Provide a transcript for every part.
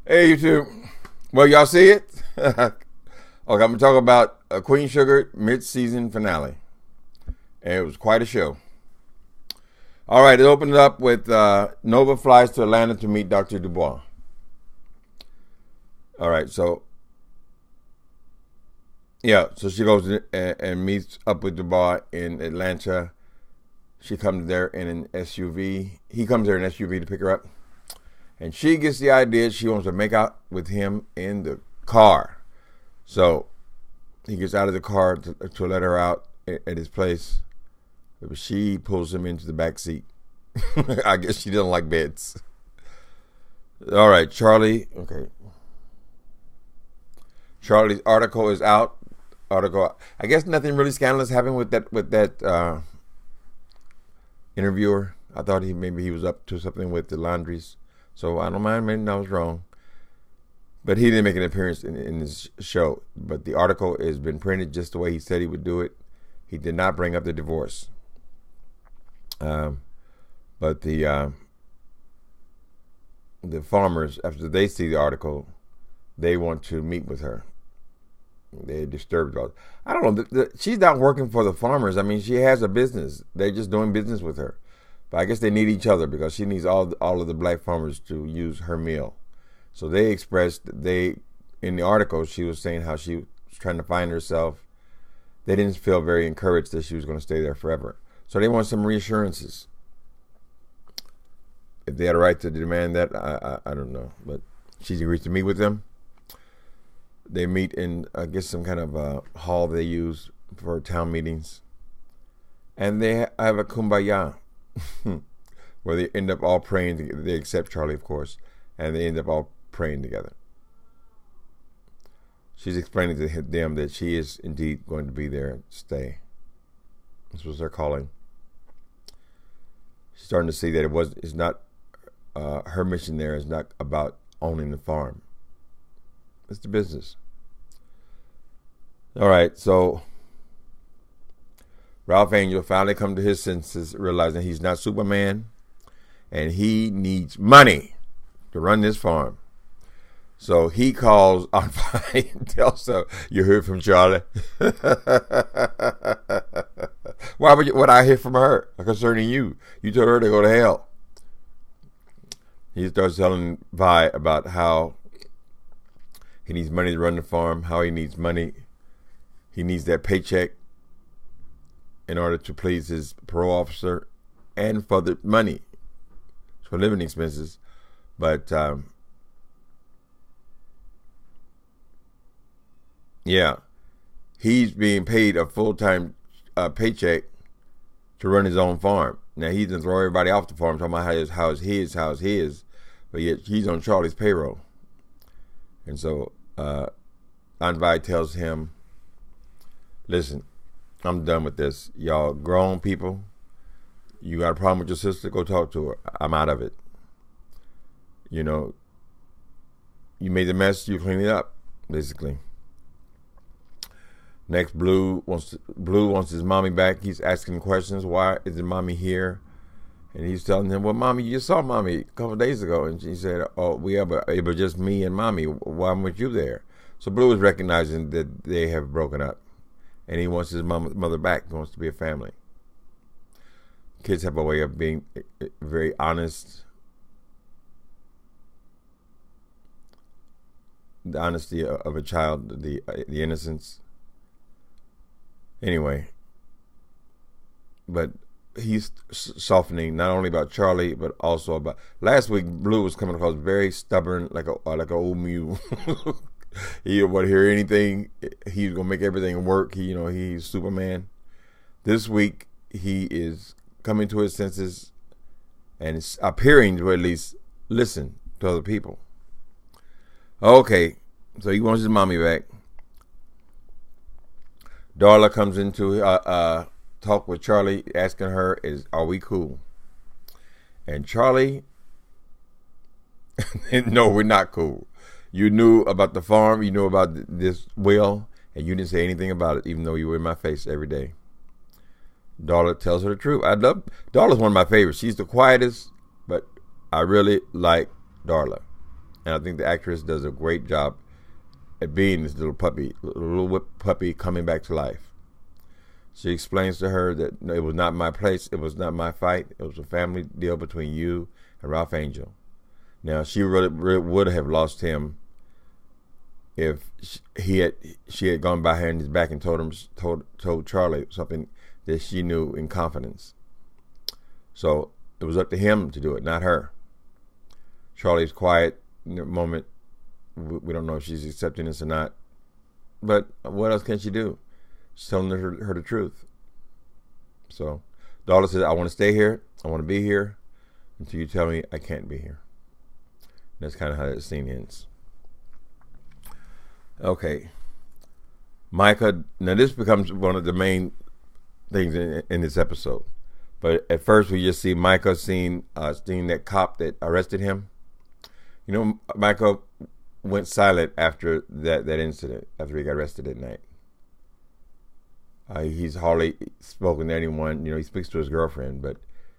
Hey, YouTube. Well, y'all see it? Okay, I'm going to talk about Queen Sugar mid-season finale. And it was quite a show. All right, it opened up with Nova flies to Atlanta to meet Dr. Dubois. All right, so she goes and meets up with Dubois in Atlanta. She comes there in an SUV. He comes there in an SUV to pick her up. And she gets the idea she wants to make out with him in the car. So he gets out of the car to let her out at his place. But she pulls him into the back seat. I guess she doesn't like beds. All right, Charlie. Okay. Charlie's article is out. I guess nothing really scandalous happened with that interviewer. I thought maybe he was up to something with the laundries. So I don't mind admitting I was wrong. But he didn't make an appearance in this show. But the article has been printed just the way he said he would do it. He did not bring up the divorce. But the farmers, after they see the article, they want to meet with her. They're disturbed about it. I don't know. She's not working for the farmers. I mean, she has a business. They're just doing business with her. But I guess they need each other because she needs all of the black farmers to use her meal. So they expressed, in the article, she was saying how she was trying to find herself. They didn't feel very encouraged that she was going to stay there forever. So they want some reassurances. If they had a right to demand that, I don't know. But she's agreed to meet with them. They meet in, I guess, some kind of hall they use for town meetings. And they have a kumbaya. Where they end up all praying together. They accept Charlie, of course, and they end up all praying together. She's explaining to them that she is indeed going to be there and stay. This was her calling. She's starting to see that it's not her mission there is not about owning the farm. It's the business. All right, so Ralph Angel finally come to his senses, realizing he's not Superman, and he needs money to run this farm. So he calls on Fine and tells her, "You heard from Charlie." Why would I hear from her concerning you? You told her to go to hell. He starts telling Vi about how he needs money to run the farm, how he needs money. He needs that paycheck in order to please his parole officer and for the money for living expenses. But he's being paid a full-time paycheck to run his own farm. Now he doesn't throw everybody off the farm talking about how it's his, but yet he's on Charlie's payroll. And so Aunt Vi tells him, "Listen, I'm done with this. Y'all grown people. You got a problem with your sister? Go talk to her. I'm out of it. You know, you made the mess, you clean it up, basically." Next, Blue wants his mommy back. He's asking questions. Why isn't mommy here? And he's telling him, "Well, mommy, you saw mommy a couple of days ago." And she said, "Oh, it was just me and mommy. Why weren't you there?" So Blue is recognizing that they have broken up. And he wants his mother back. He wants to be a family. Kids have a way of being very honest. The honesty of a child, the innocence. Anyway, but he's softening not only about Charlie, but also about. Last week, Blue was coming across very stubborn, like an old mule. He didn't want to hear anything. He's gonna make everything work. He's Superman. This week he is coming to his senses and is appearing to at least listen to other people. Okay, so he wants his mommy back. Darla comes into talk with Charlie, asking her, "Are we cool?" And Charlie, "No, we're not cool. You knew about the farm, you knew about this will, and you didn't say anything about it, even though you were in my face every day." Darla tells her the truth. Darla's one of my favorites. She's the quietest, but I really like Darla. And I think the actress does a great job at being this little whip puppy coming back to life. She explains to her that it was not my place, it was not my fight, it was a family deal between you and Ralph Angel. Now, she really would have lost him if she had gone behind his back and told Charlie something that she knew in confidence. So it was up to him to do it, not her. Charlie's quiet in the moment. We don't know if she's accepting this or not. But what else can she do? She's telling her the truth. So Darla says, I want to stay here. I want to be here until you tell me I can't be here. And that's kind of how that scene ends. Okay. Micah, now this becomes one of the main things in this episode. But at first we just see Micah seeing that cop that arrested him. You know, Micah went silent after that incident, after he got arrested at night. He's hardly spoken to anyone. You know, he speaks to his girlfriend, but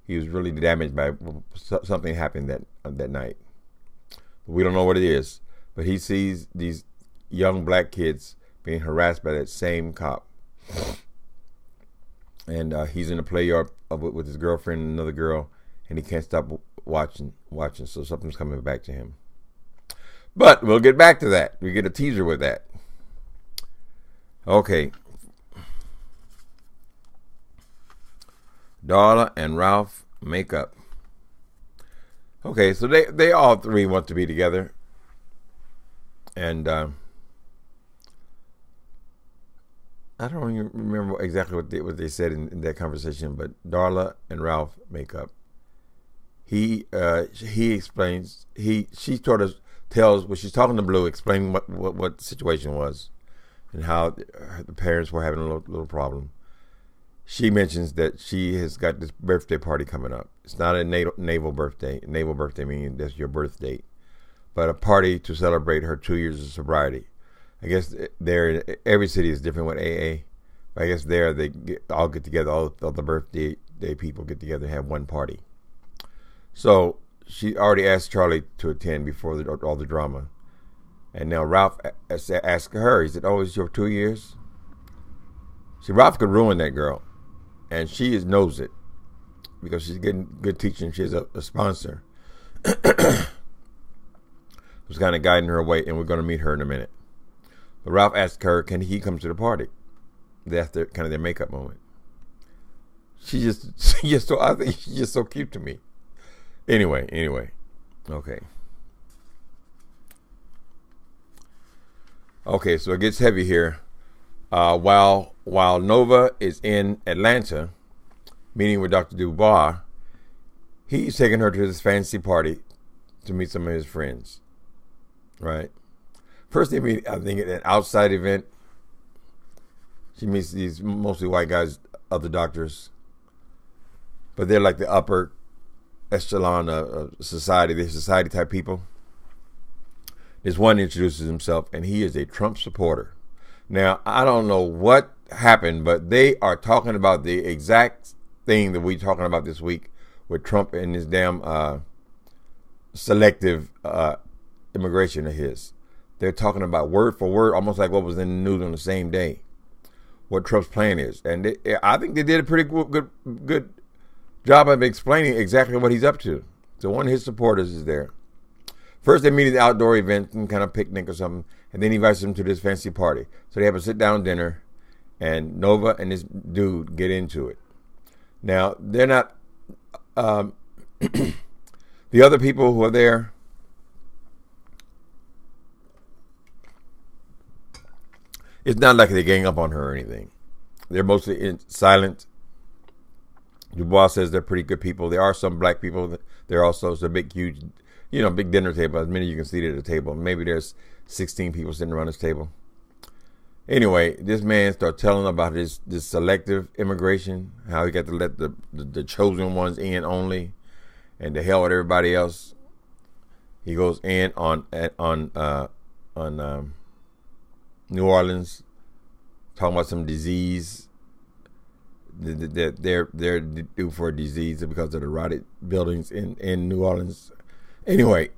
he was really damaged by something happened that night. We don't know what it is, but he sees these young black kids being harassed by that same cop. And he's in the play yard with his girlfriend and another girl, and he can't stop watching. So something's coming back to him. But we'll get back to that. We get a teaser with that. Okay. Darla and Ralph make up. Okay, so they all three want to be together. And I don't even remember exactly what they said in that conversation, but Darla and Ralph make up. He explains, she sort of tells, when she's talking to Blue, explaining what the situation was and how the parents were having a little problem. She mentions that she has got this birthday party coming up. It's not a naval birthday. Naval birthday meaning that's your birth date, but a party to celebrate her 2 years of sobriety. I guess every city is different with AA. But I guess they all get together, all the birthday people get together and have one party. So she already asked Charlie to attend before all the drama. And now Ralph asked her, he said, oh, it's your 2 years? See, Ralph could ruin that girl. And she knows it because she's getting good teaching. She has a sponsor who's kind of guiding her away, and we're going to meet her in a minute. But Ralph asked her, can he come to the party? That's kind of their makeup moment. I think she's just so cute to me. Anyway. Okay. Okay, so it gets heavy here. While Nova is in Atlanta, meeting with Dr. Dubois, he's taking her to this fancy party to meet some of his friends. Right? First they meet, I think, at an outside event. She meets these mostly white guys, other doctors. But they're like the upper echelon of society. They're society type people. This one introduces himself, and he is a Trump supporter. Now, I don't know what happened, but they are talking about the exact thing that we're talking about this week with Trump and his damn selective immigration of his. They're talking about word for word, almost like what was in the news on the same day, what Trump's plan is. And I think they did a pretty good job of explaining exactly what he's up to. So one of his supporters is there. First, they meet at the outdoor event, some kind of picnic or something, and then he invites them to this fancy party. So they have a sit-down dinner, and Nova and this dude get into it. Now, they're not... the other people who are there... It's not like they gang up on her or anything. They're mostly silent. Dubois says they're pretty good people. There are some black people. There also is a big, huge... big dinner table, as many you can see at the table. Maybe there's 16 people sitting around this table. Anyway, this man starts telling about this selective immigration, how he got to let the chosen ones in only, and to hell with everybody else. He goes in on New Orleans, talking about some disease that they're due for a disease because of the rotted buildings in New Orleans. Anyway,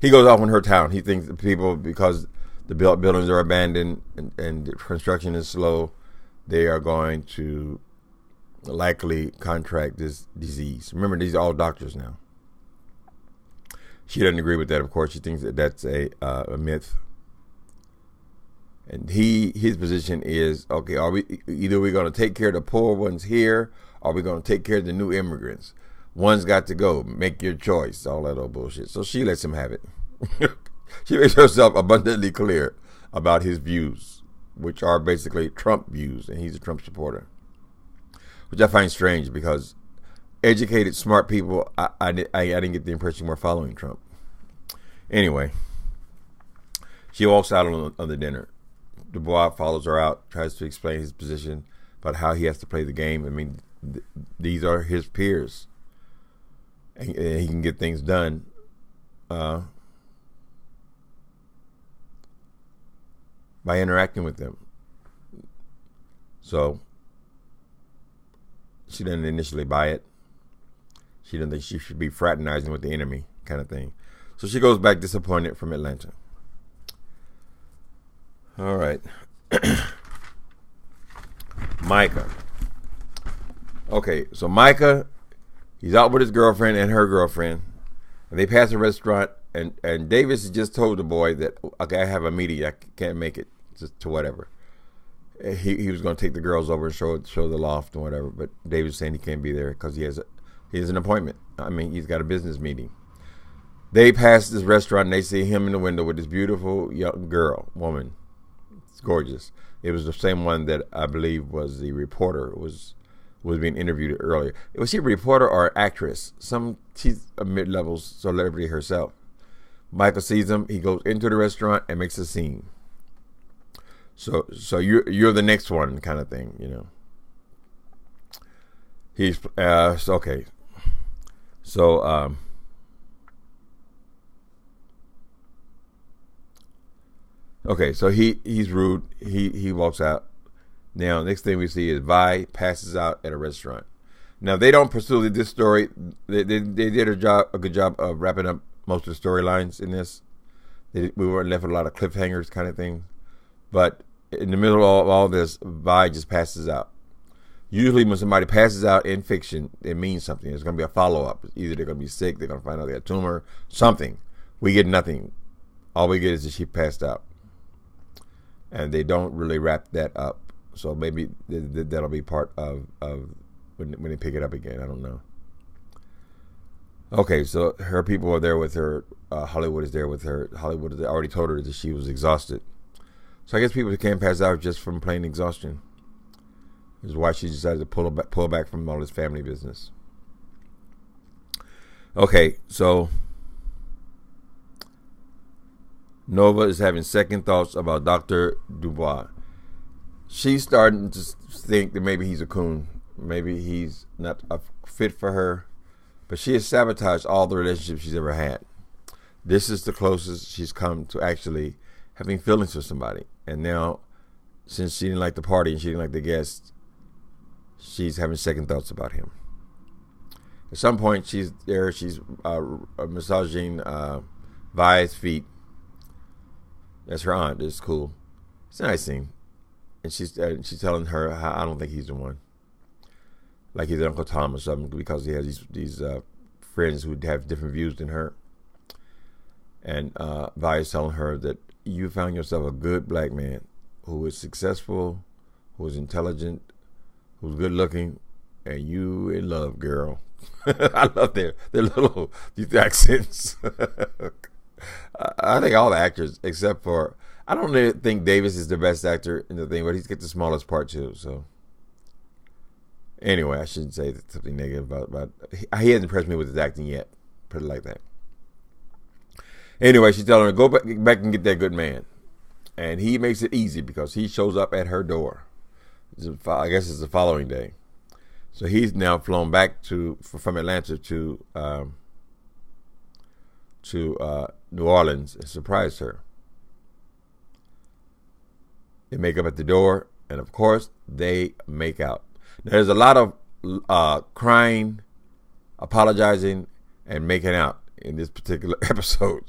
he goes off on her town. He thinks the people, because the buildings are abandoned and the construction is slow, they are going to likely contract this disease. Remember, these are all doctors now. She doesn't agree with that, of course. She thinks that that's a myth. And his position is, okay, are we either we're going to take care of the poor ones here, or we're going to take care of the new immigrants. One's got to go. Make your choice. All that old bullshit. So she lets him have it. She makes herself abundantly clear about his views, which are basically Trump views, and he's a Trump supporter, which I find strange because educated, smart people, I didn't get the impression were following Trump. Anyway, she walks out on the dinner. Dubois follows her out, tries to explain his position about how he has to play the game. I mean, these are his peers, and he can get things done by interacting with them. So she didn't initially buy it. She didn't think she should be fraternizing with the enemy, kind of thing. So she goes back disappointed from Atlanta. All right. Micah. Okay, so Micah, he's out with his girlfriend and her girlfriend, and they pass a restaurant, and Davis has just told the boy that, okay, I have a meeting, I can't make it to whatever. He was going to take the girls over and show the loft and whatever, but Davis is saying he can't be there because he has an appointment. I mean, he's got a business meeting. They pass this restaurant and they see him in the window with this beautiful young woman. It's gorgeous. It was the same one that I believe was the reporter was being interviewed earlier. Was she a reporter or an actress? She's a mid-level celebrity herself. Michael sees him. He goes into the restaurant and makes a scene. So you're the next one, kind of thing, you know. He's okay. So okay, so he's rude. He walks out. Now, next thing we see is Vi passes out at a restaurant. Now, they don't pursue this story. They did a good job of wrapping up most of the storylines in this. We weren't left with a lot of cliffhangers, kind of thing. But in the middle of all this, Vi just passes out. Usually when somebody passes out in fiction, it means something. There's going to be a follow-up. Either they're going to be sick, they're going to find out they have a tumor, something. We get nothing. All we get is that she passed out. And they don't really wrap that up. So maybe that'll be part of when they pick it up again. I don't know. Okay, so her people are there with her. Hollywood is there with her. Hollywood has already told her that she was exhausted. So I guess people can't pass out just from plain exhaustion. This is why she decided to pull back from all this family business. Okay, so Nova is having second thoughts about Dr. Dubois. She's starting to think that maybe he's a coon. Maybe he's not a fit for her. But she has sabotaged all the relationships she's ever had. This is the closest she's come to actually having feelings for somebody. And now, since she didn't like the party and she didn't like the guests, she's having second thoughts about him. At some point, she's massaging Vi's feet. That's her aunt. It's cool. It's a nice scene. And she's telling her, I don't think he's the one. Like he's Uncle Tom or something, because he has these friends who have different views than her. And Vi is telling her that you found yourself a good black man who is successful, who is intelligent, who's good looking, and you in love, girl. I love their little these accents. I think all the actors, except for, I don't really think Davis is the best actor in the thing, but he's got the smallest part too. So anyway, I shouldn't say something negative about he hasn't impressed me with his acting yet. Put it like that. Anyway, she's telling her, go back and get that good man. And he makes it easy because he shows up at her door. I guess it's the following day. So he's now flown back from Atlanta to New Orleans and surprised her. They make up at the door, and of course, they make out. Now, there's a lot of crying, apologizing, and making out in this particular episode.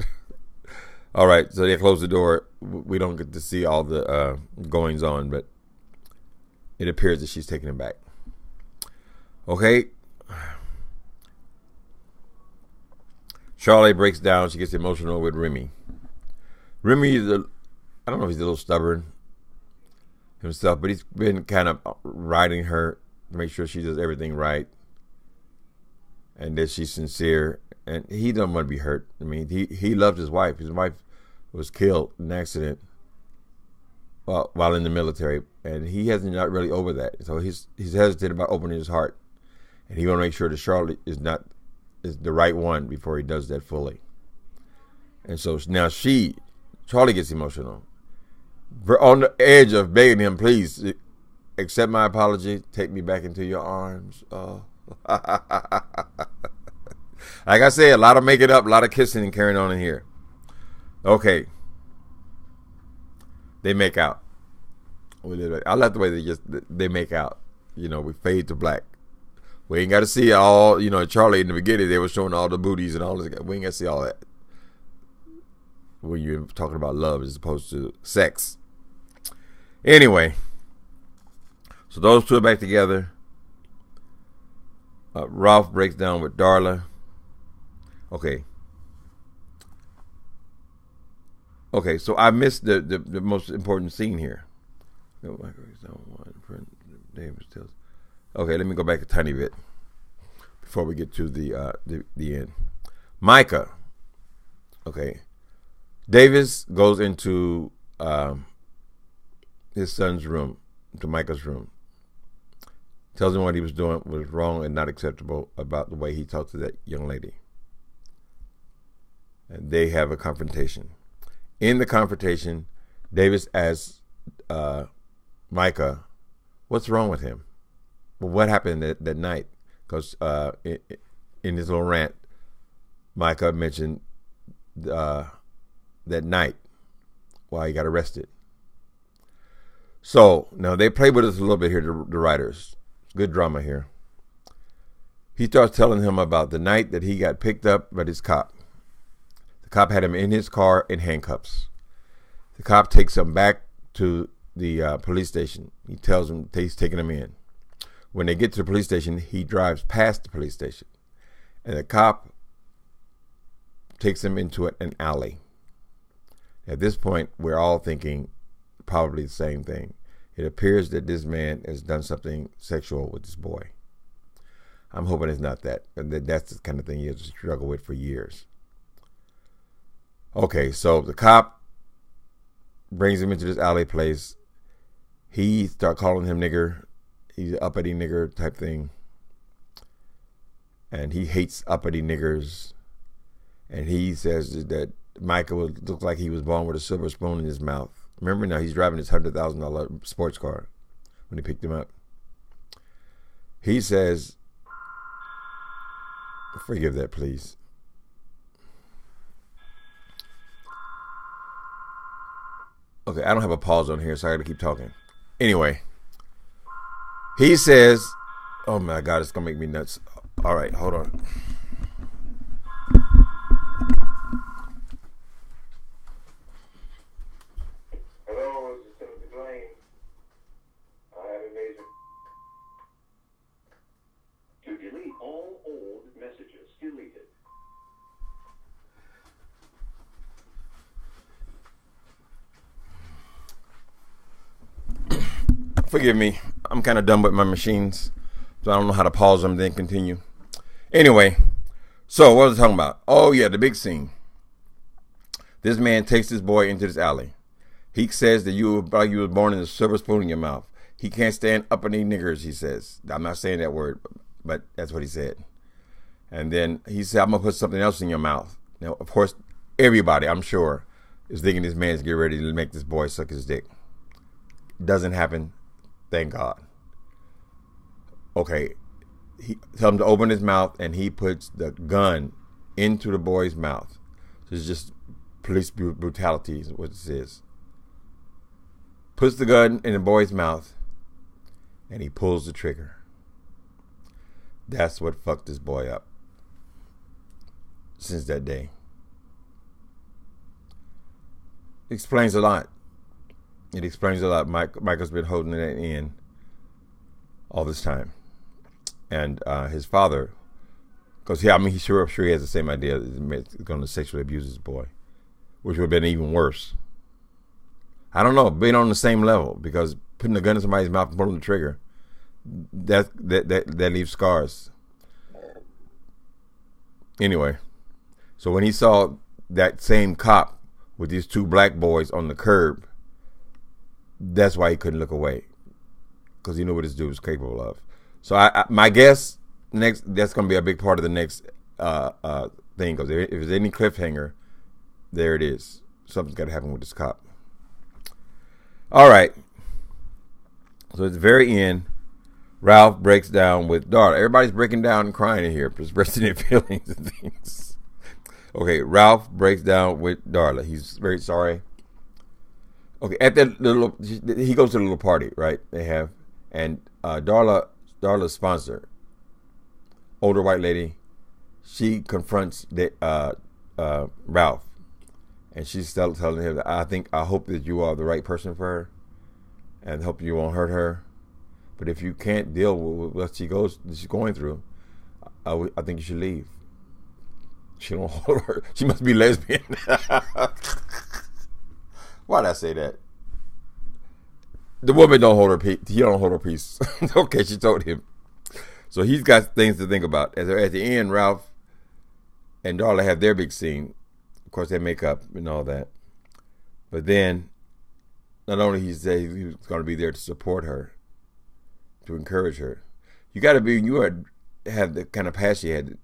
All right, so they close the door. We don't get to see all the goings on, but it appears that she's taking him back. Okay. Charlie breaks down. She gets emotional with Remy. Remy is I don't know if he's a little stubborn himself, but he's been kind of riding her to make sure she does everything right and that she's sincere. And he doesn't want to be hurt. I mean, he loved his wife. His wife was killed in an accident while in the military, and he hasn't not really over that. So he's hesitant about opening his heart, and he want to make sure that Charlotte is the right one before he does that fully. And so now Charlie gets emotional. We're on the edge of begging him, please accept my apology, take me back into your arms. Oh. Like I said, a lot of making up, a lot of kissing and carrying on in here. Okay. They make out. I like the way they make out. You know, we fade to black. We ain't got to see all, you know, Charlie in the beginning, they were showing all the booties and all this. We ain't got to see all that. When you're talking about love as opposed to sex. Anyway. So those two are back together. Ralph breaks down with Darla. Okay. Okay, so I missed the most important scene here. Okay, let me go back a tiny bit before we get to the end. Micah. Okay. Davis goes into his son's room, to Micah's room. Tells him what he was doing was wrong and not acceptable about the way he talked to that young lady. And they have a confrontation. In the confrontation, Davis asks Micah, what's wrong with him? Well, what happened that night? Because in his little rant, Micah mentioned that night while he got arrested. So now they play with us a little bit here, the writers. Good drama here. He starts telling him about the night that he got picked up by this cop. The cop had him in his car in handcuffs. The cop takes him back to the police station. He tells him he's taking him in. When they get to the police station, he drives past the police station. And the cop takes him into an alley. At this point, we're all thinking probably the same thing. It appears that this man has done something sexual with this boy. I'm hoping it's not that. That's the kind of thing he has to struggle with for years. Okay, so the cop brings him into this alley place. He starts calling him nigger. He's an uppity nigger type thing. And he hates uppity niggers. And he says that Micah would look like he was born with a silver spoon in his mouth. Remember now, he's driving his $100,000 sports car when he picked him up. He says, forgive that, please. Okay, I don't have a pause on here, so I got to keep talking. Anyway, he says, oh my God, it's going to make me nuts. All right, hold on. Forgive me. I'm kind of done with my machines, so I don't know how to pause them, then continue. Anyway, so what was I talking about? Oh, yeah, the big scene. This man takes this boy into this alley. He says that you were born in a silver spoon in your mouth. He can't stand uppity niggers, he says. I'm not saying that word, but that's what he said. And then he said, I'm going to put something else in your mouth. Now, of course, everybody, I'm sure, is thinking this man's getting ready to make this boy suck his dick. Doesn't happen. Thank God. Okay. He tells him to open his mouth, and he puts the gun into the boy's mouth. So it's just police brutality is what this is. Puts the gun in the boy's mouth, and he pulls the trigger. That's what fucked this boy up since that day. explains a lot. It explains a lot. Micah's been holding it in all this time. And his father, because I'm sure he has the same idea that he's going to sexually abuse his boy, which would have been even worse. I don't know, being on the same level, because putting a gun in somebody's mouth and pulling the trigger, that leaves scars. Anyway, so when he saw that same cop with these two black boys on the curb, that's why he couldn't look away, because he knew what this dude was capable of. So my guess, that's going to be a big part of the next thing, because if there's any cliffhanger, there it is. Something's got to happen with this cop. All right. So at the very end, Ralph breaks down with Darla. Everybody's breaking down and crying in here, expressing their feelings and things. Okay, Ralph breaks down with Darla. He's very sorry. Okay, at that little, he goes to the little party, right? They have, and Darla's sponsor, older white lady, she confronts Ralph. And she's telling him that I hope that you are the right person for her, and hope you won't hurt her. But if you can't deal with what she's going through, I think you should leave. She don't hold her. She must be lesbian. Why'd I say that? The woman don't hold her peace. He don't hold her peace. Okay, she told him. So he's got things to think about. At the end, Ralph and Darla have their big scene. Of course, they make up and all that. But then, not only he said he was going to be there to support her, to encourage her. You got to have the kind of passion you had.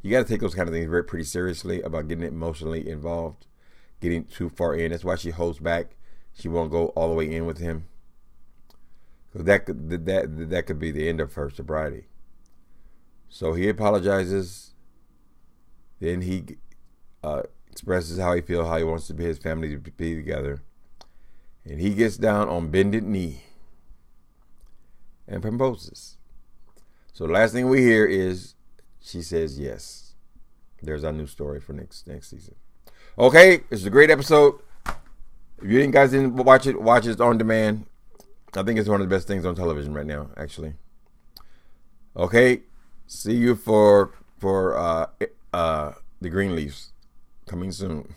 You got to take those kind of things pretty seriously about getting emotionally involved, getting too far in. That's why she holds back. She won't go all the way in with him. Because that could be the end of her sobriety. So he apologizes. Then he expresses how he feels, how he wants his family to be together. And he gets down on bended knee and proposes. So the last thing we hear is she says yes. There's our new story for next season. Okay, it's a great episode. If you guys didn't watch it on demand. I think it's one of the best things on television right now, actually. Okay, see you for the Greenleafs coming soon.